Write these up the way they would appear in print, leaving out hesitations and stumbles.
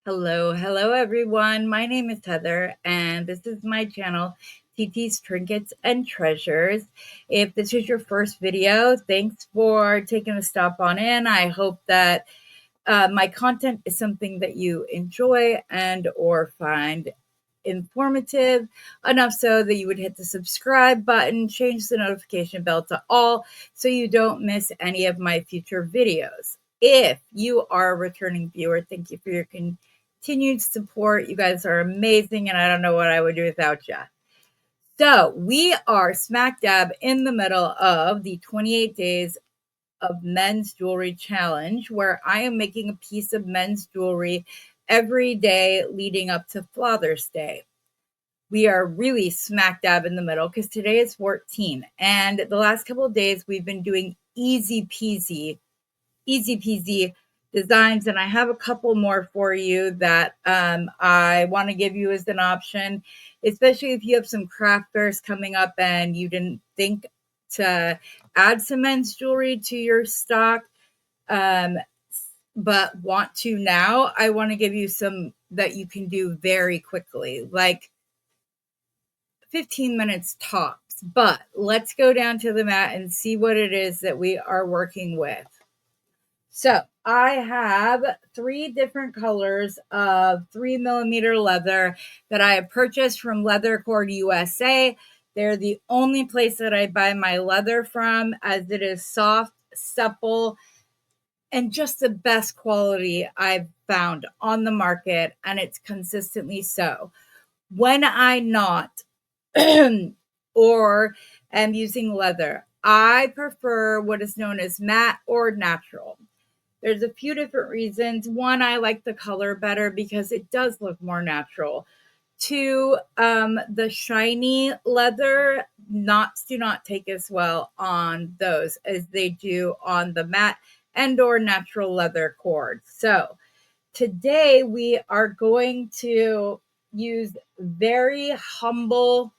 Hello everyone. My name is Heather, and this is my channel, TT's Trinkets and Treasures. If this is your first video, thanks for taking a stop on in. I hope that my content is something that you enjoy and or find informative enough so that you would hit the subscribe button, change the notification bell to all so you don't miss any of my future videos. If you are a returning viewer, thank you for your continued support. You guys are amazing, and I don't know what I would do without you. So we are smack dab in the middle of the 28 days of men's jewelry challenge, where I am making a piece of men's jewelry every day leading up to Father's Day. We are really smack dab in the middle because today is 14, and the last couple of days we've been doing easy peasy designs, and I have a couple more for you that I want to give you as an option, especially if you have some craft fairs coming up and you didn't think to add some men's jewelry to your stock, but want to now. I want to give you some that you can do very quickly, like 15 minutes tops. But let's go down to the mat and see what it is that we are working with. So I have 3 different colors of 3mm leather that I have purchased from Leather Cord USA. They're the only place that I buy my leather from, as it is soft, supple, and just the best quality I've found on the market, and it's consistently so. When I knot or am using leather, I prefer what is known as matte or natural. There's a few different reasons. One, I like the color better because it does look more natural. 2, the shiny leather knots do not take as well on those as they do on the matte and or natural leather cord. So today we are going to use very humble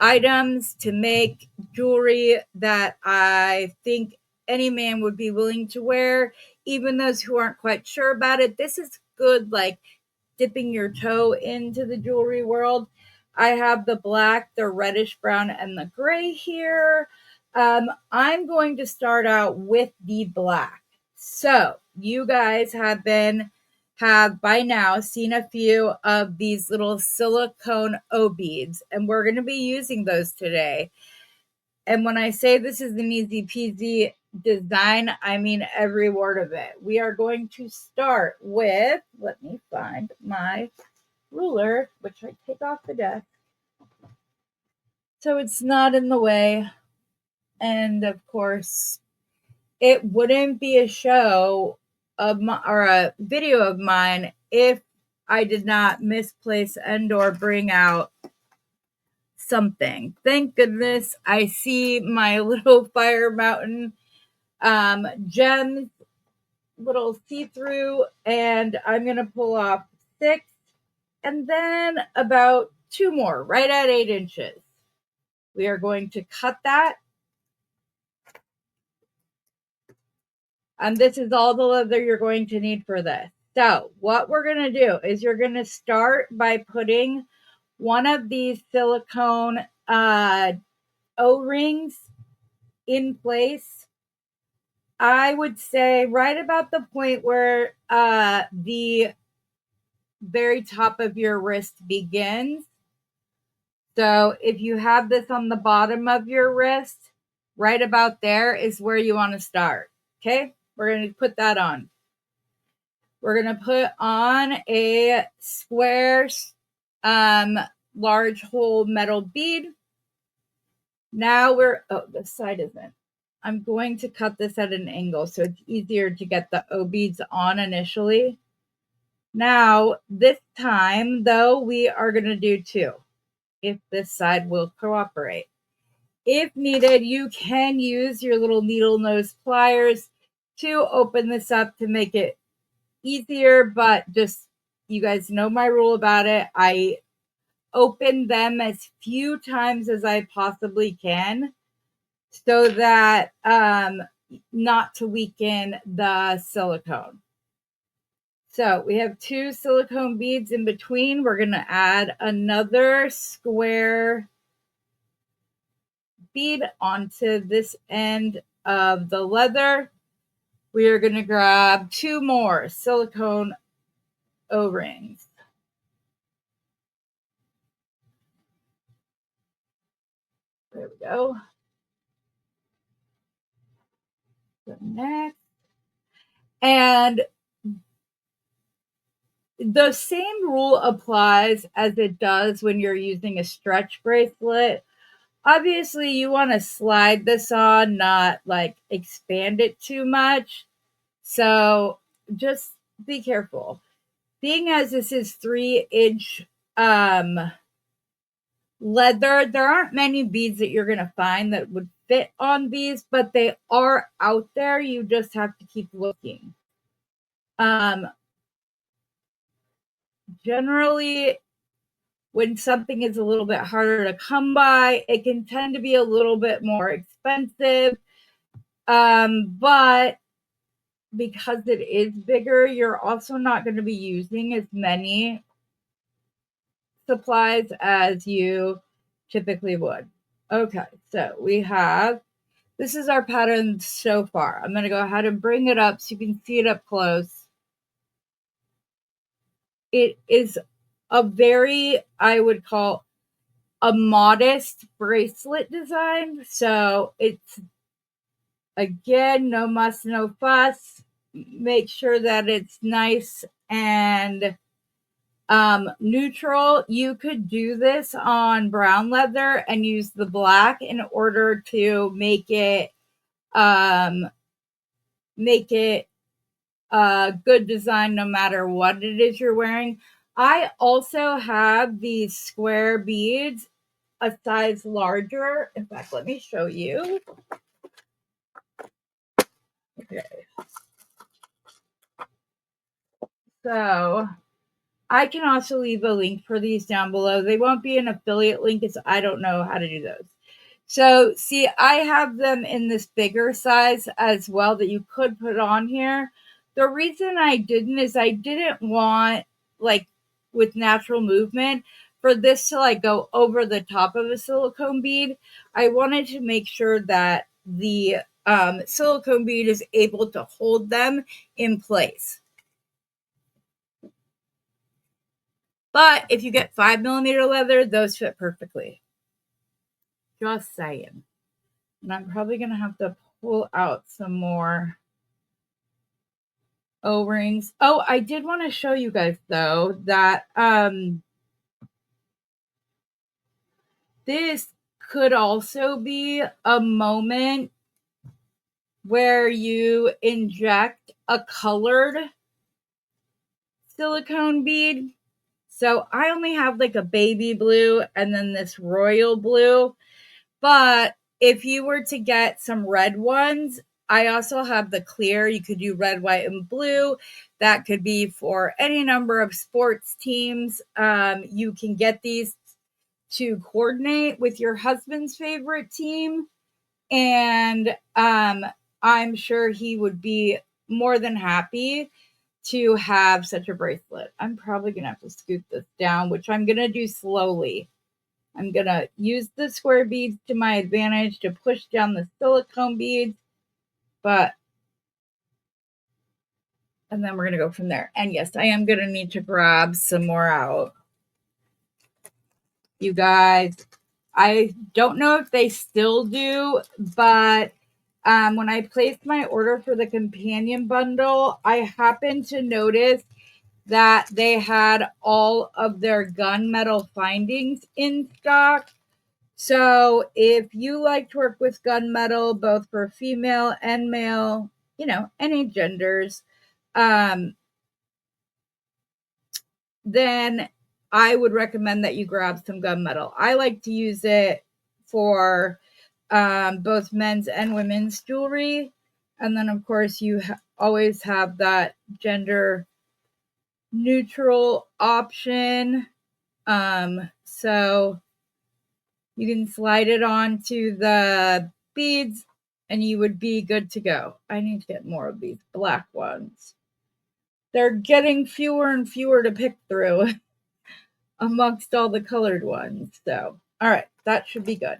items to make jewelry that I think any man would be willing to wear, even those who aren't quite sure about it. This is good, like dipping your toe into the jewelry world. I have the black, the reddish brown, and the gray here. I'm going to start out with the black. So you guys have by now seen a few of these little silicone O beads, and we're going to be using those today. And when I say this is an easy peasy design, I mean every word of it. We are going to start with, let me find my ruler, which I take off the desk so it's not in the way. And of course, it wouldn't be a show of my, or a video of mine if I did not misplace and or bring out something. Thank goodness I see my little Fire Mountain gems, little see-through, and I'm going to pull off 6 and then about 2 more right at 8 inches. We are going to cut that. And this is all the leather you're going to need for this. So what we're going to do is you're going to start by putting one of these silicone O-rings in place. I would say right about the point where the very top of your wrist begins. So if you have this on the bottom of your wrist, right about there is where you want to start. Okay, we're going to put that on. We're going to put on a square, large hole metal bead. Now this side isn't. I'm going to cut this at an angle so it's easier to get the O beads on initially. Now, this time, though, we are going to do 2, if this side will cooperate. If needed, you can use your little needle nose pliers to open this up to make it easier, but just, you guys know my rule about it. I open them as few times as I possibly can so that not to weaken the silicone. So we have 2 silicone beads in between. We're going to add another square bead onto this end of the leather. We are going to grab 2 more silicone O-rings. There we go. The next. And the same rule applies as it does when you're using a stretch bracelet. Obviously, you want to slide this on, not like expand it too much. So just be careful. Being as this is 3-inch leather, there aren't many beads that you're going to find that would fit on these, but they are out there. You just have to keep looking. Generally, when something is a little bit harder to come by, it can tend to be a little bit more expensive. But because it is bigger, you're also not going to be using as many supplies as you typically would. Okay, so we have, this is our pattern so far. I'm going to go ahead and bring it up so you can see it up close. It is a very, I would call, a modest bracelet design. So it's, again, no muss, no fuss. Make sure that it's nice and neutral. You could do this on brown leather and use the black in order to make it a good design no matter what it is you're wearing. I also have these square beads a size larger. In fact, let me show you. Okay. So I can also leave a link for these down below. They won't be an affiliate link because I don't know how to do those. So see, I have them in this bigger size as well that you could put on here. The reason I didn't is I didn't want, like with natural movement, for this to like go over the top of a silicone bead. I wanted to make sure that the silicone bead is able to hold them in place. But if you get 5mm leather, those fit perfectly. Just saying. And I'm probably going to have to pull out some more O-rings. Oh, I did want to show you guys, though, that this could also be a moment where you inject a colored silicone bead. So I only have like a baby blue and then this royal blue. But if you were to get some red ones, I also have the clear. You could do red, white, and blue. That could be for any number of sports teams. You can get these to coordinate with your husband's favorite team. And I'm sure he would be more than happy to have such a bracelet. I'm probably going to have to scoot this down, which I'm going to do slowly. I'm going to use the square beads to my advantage to push down the silicone beads, and then we're going to go from there. And yes, I am going to need to grab some more out. You guys, I don't know if they still do, but when I placed my order for the companion bundle, I happened to notice that they had all of their gunmetal findings in stock. So if you like to work with gunmetal, both for female and male, any genders, then I would recommend that you grab some gunmetal. I like to use it for both men's and women's jewelry. And then, of course, you always have that gender neutral option. So you can slide it onto the beads and you would be good to go. I need to get more of these black ones. they're getting fewer and fewer to pick through amongst all the colored ones. So, all right, that should be good.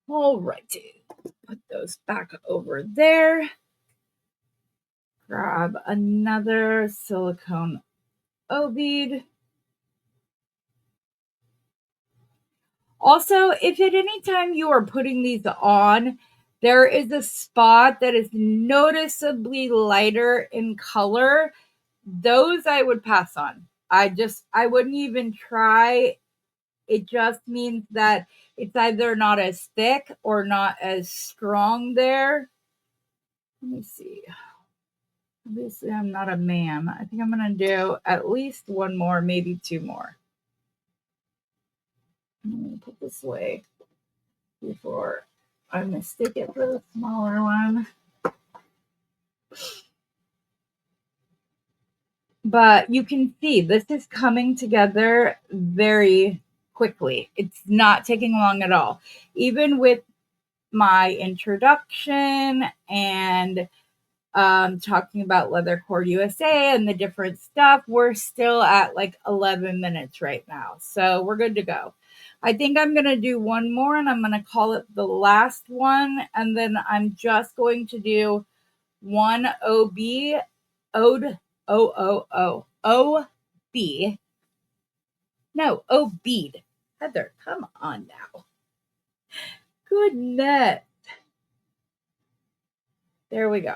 All righty, put those back over there. Grab another silicone O bead. Also, if at any time you are putting these on, there is a spot that is noticeably lighter in color, those I would pass on. I wouldn't even try. It just means that it's either not as thick or not as strong there. Let me see. Obviously, I'm not a man. I think I'm going to do at least one more, maybe two more. I'm going to put this away before I mistake it for the smaller one. But you can see this is coming together very quickly. It's not taking long at all. Even with my introduction and talking about Leather Cord USA and the different stuff, we're still at like 11 minutes right now. So we're good to go. I think I'm going to do one more and I'm going to call it the last one. And then I'm just going to do one OB, OD, OB. No, O bead. Heather, come on now. Goodness. There we go.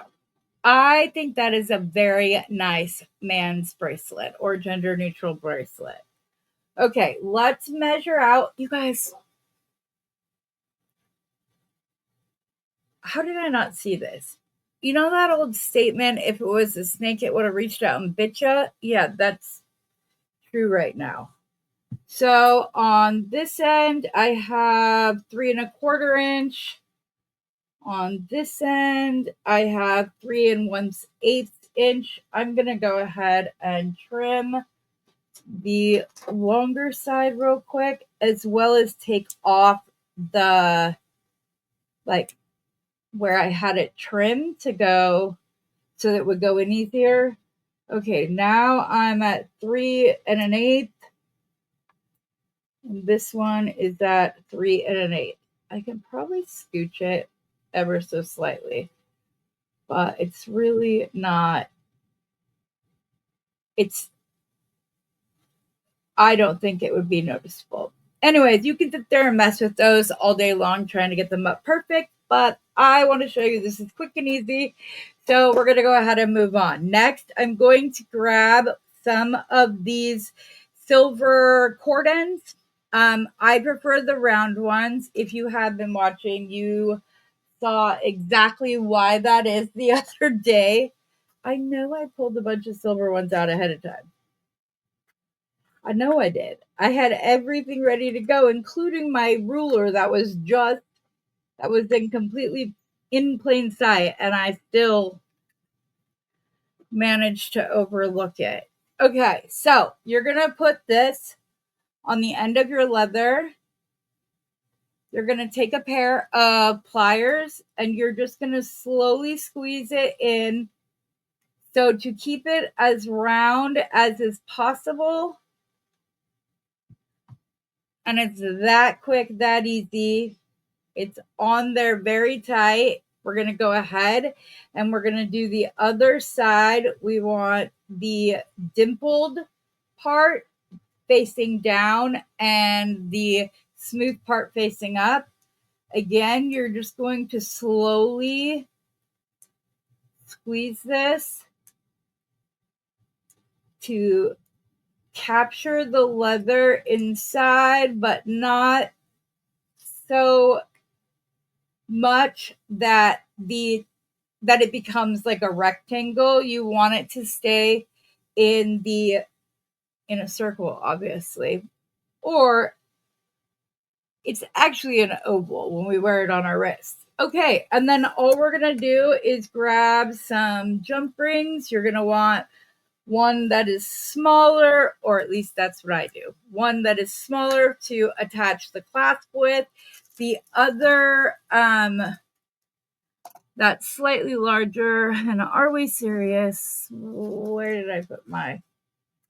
I think that is a very nice man's bracelet or gender neutral bracelet. Okay, let's measure out. You guys, how did I not see this? You know that old statement, if it was a snake, it would have reached out and bit you? Yeah, that's true right now. So on this end, I have 3 1/4 inch. On this end, I have 3 1/8 inch. I'm going to go ahead and trim the longer side real quick, as well as take off the, like, where I had it trimmed to go so that it would go in easier. Okay, now I'm at 3 1/8. And this one is at 3 1/8. I can probably scooch it ever so slightly, but it's really not. I don't think it would be noticeable. Anyways, you can sit there and mess with those all day long trying to get them up perfect, but I want to show you this is quick and easy. So we're going to go ahead and move on. Next, I'm going to grab some of these silver cord ends. I prefer the round ones. If you have been watching, you saw exactly why that is the other day. I know I pulled a bunch of silver ones out ahead of time. I know I did. I had everything ready to go, including my ruler that was in completely in plain sight, and I still managed to overlook it. Okay, so you're going to put this on the end of your leather. You're going to take a pair of pliers and you're just going to slowly squeeze it in. So to keep it as round as is possible, and it's that quick, that easy. It's on there very tight. We're going to go ahead and we're going to do the other side. We want the dimpled part facing down and the smooth part facing up. Again, you're just going to slowly squeeze this to capture the leather inside, but not so much that it becomes like a rectangle. You want it to stay in a circle, obviously, or it's actually an oval when we wear it on our wrists. Okay, and then all we're gonna do is grab some jump rings. You're gonna want one that is smaller, or at least that's what I do. One that is smaller to attach the clasp with. The other that's slightly larger. And are we serious? Where did I put my?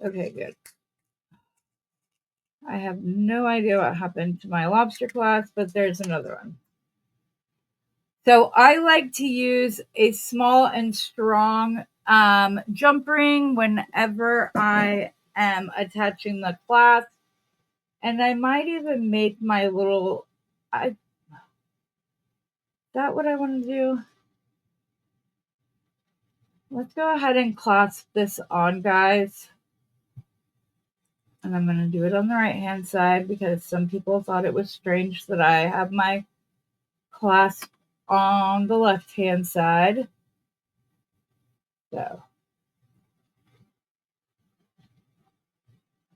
Okay, good. I have no idea what happened to my lobster class, but there's another one. So I like to use a small and strong jump ring whenever I am attaching the clasp. And I might even make my little, is that what I want to do? Let's go ahead and clasp this on, guys. And I'm going to do it on the right hand side because some people thought it was strange that I have my clasp on the left hand side. So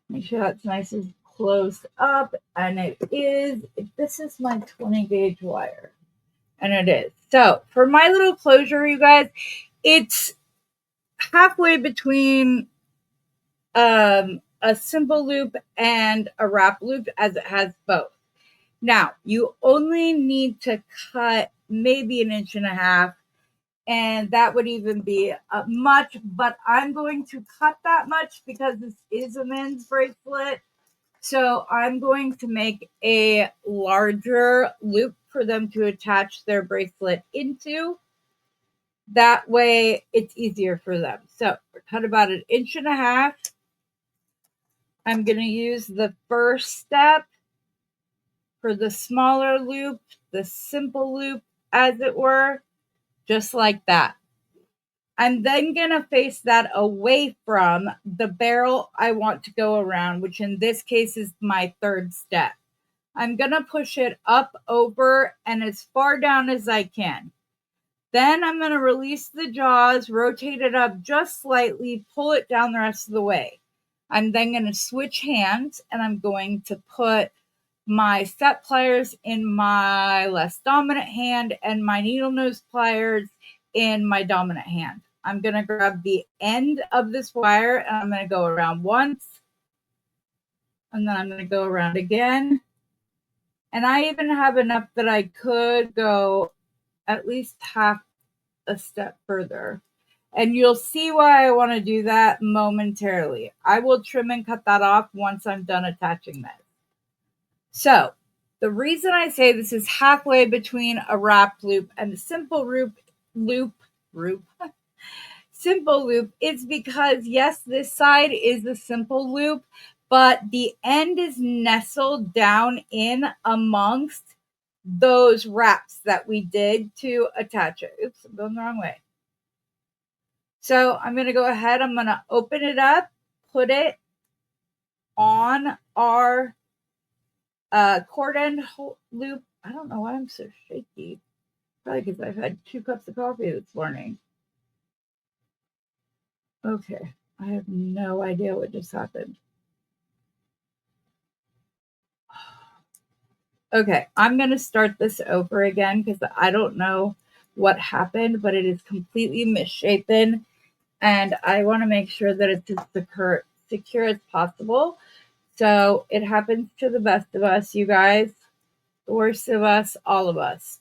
make sure that's nice and closed up. And it is, this is my 20 gauge wire. And it is. So for my little closure, you guys, it's halfway between a simple loop and a wrap loop, as it has both. Now, you only need to cut maybe 1.5 inches, and that would even be much, but I'm going to cut that much because this is a men's bracelet. So I'm going to make a larger loop for them to attach their bracelet into. That way it's easier for them. So cut about 1.5 inches. I'm going to use the first step for the smaller loop, the simple loop, as it were, just like that. I'm then going to face that away from the barrel I want to go around, which in this case is my third step. I'm going to push it up, over, and as far down as I can. Then I'm going to release the jaws, rotate it up just slightly, pull it down the rest of the way. I'm then going to switch hands, and I'm going to put my set pliers in my less dominant hand and my needle nose pliers in my dominant hand. I'm going to grab the end of this wire, and I'm going to go around once, and then I'm going to go around again. And I even have enough that I could go at least half a step further. And you'll see why I want to do that momentarily. I will trim and cut that off once I'm done attaching this. So the reason I say this is halfway between a wrap loop and a simple simple loop is because, yes, this side is the simple loop, but the end is nestled down in amongst those wraps that we did to attach it. Oops, I'm going the wrong way. So I'm going to go ahead. I'm going to open it up, put it on our cord end loop. I don't know why I'm so shaky. Probably because I've had 2 cups of coffee this morning. Okay, I have no idea what just happened. Okay, I'm going to start this over again because I don't know what happened, but it is completely misshapen. And I want to make sure that it's as secure as possible. So it happens to the best of us, you guys. The worst of us, all of us.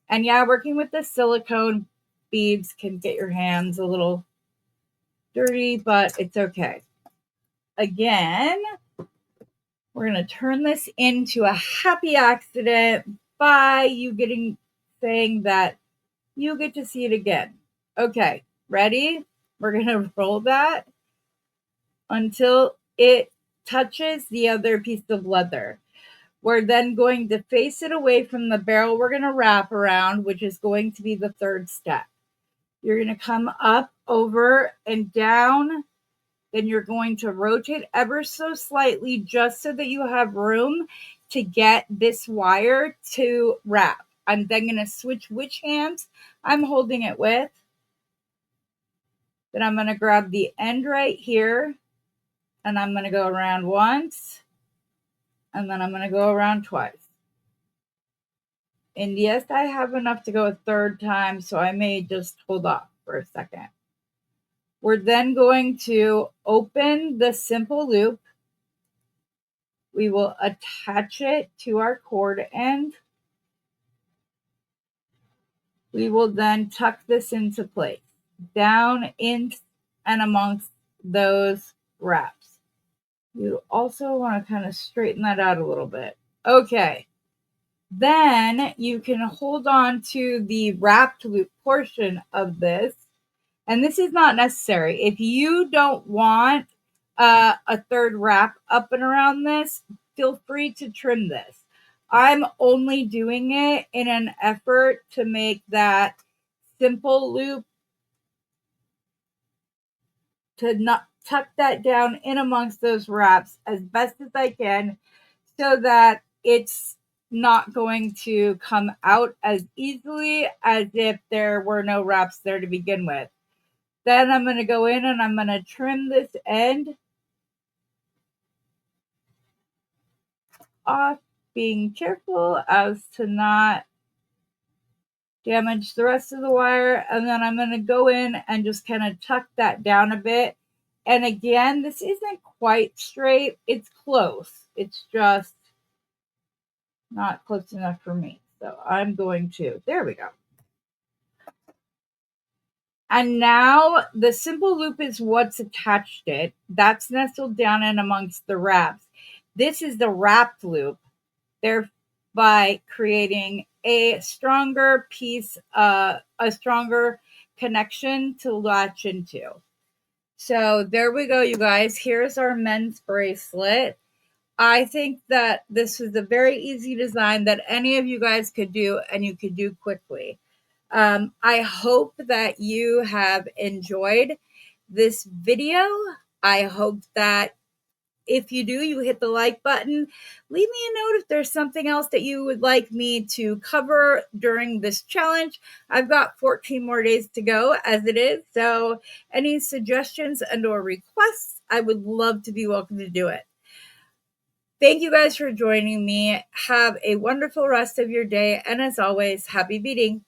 And yeah, working with the silicone beads can get your hands a little dirty, but it's okay. Again, we're going to turn this into a happy accident by you saying that you get to see it again. Okay, ready? We're going to roll that until it touches the other piece of leather. We're then going to face it away from the barrel we're going to wrap around, which is going to be the third step. You're going to come up, over, and down. Then you're going to rotate ever so slightly just so that you have room to get this wire to wrap. I'm then going to switch which hands I'm holding it with. Then I'm going to grab the end right here, and I'm going to go around once, and then I'm going to go around twice. And yes, I have enough to go a third time, so I may just hold off for a second. We're then going to open the simple loop. We will attach it to our cord end. We will then tuck this into place, down in and amongst those wraps. You also want to kind of straighten that out a little bit. Okay. Then you can hold on to the wrapped loop portion of this. And this is not necessary. If you don't want a third wrap up and around this, feel free to trim this. I'm only doing it in an effort to make that simple loop, to not tuck that down in amongst those wraps as best as I can, so that it's not going to come out as easily as if there were no wraps there to begin with. Then I'm going to go in and I'm going to trim this end off, being careful as to not damage the rest of the wire. And then I'm going to go in and just kind of tuck that down a bit. And again, this isn't quite straight. It's close. It's just not close enough for me. So I'm going to, there we go. And now the simple loop is what's attached it. That's nestled down in amongst the wraps. This is the wrapped loop, thereby creating a stronger piece, a stronger connection to latch into. So there we go, you guys. Here's our men's bracelet. I think that this was a very easy design that any of you guys could do and you could do quickly. I hope that you have enjoyed this video. I hope that if you do, you hit the like button. Leave me a note if there's something else that you would like me to cover during this challenge. I've got 14 more days to go as it is. So any suggestions and or requests, I would love to be welcome to do it. Thank you guys for joining me. Have a wonderful rest of your day. And as always, happy beading.